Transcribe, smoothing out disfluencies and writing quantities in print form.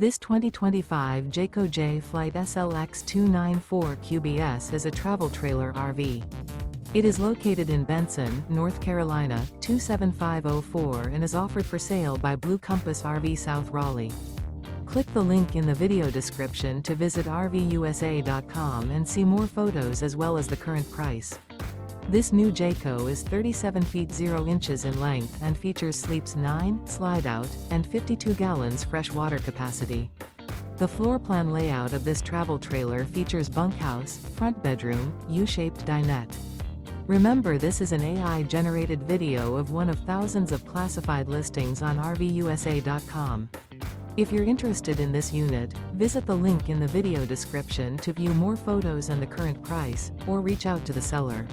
This 2025 Jayco Jay Flight SLX 294 QBS is a travel trailer RV. It is located in Benson, North Carolina, 27504 and is offered for sale by Blue Compass RV South Raleigh. Click the link in the video description to visit RVUSA.com and see more photos as well as the current price. This new Jayco is 37 feet 0 inches in length and features sleeps 9, Slideout, and 52 gallons fresh water capacity. The floor plan layout of this travel trailer features bunkhouse, front bedroom, U-shaped dinette. Remember, this is an AI-generated video of one of thousands of classified listings on RVUSA.com. If you're interested in this unit, visit the link in the video description to view more photos and the current price, or reach out to the seller.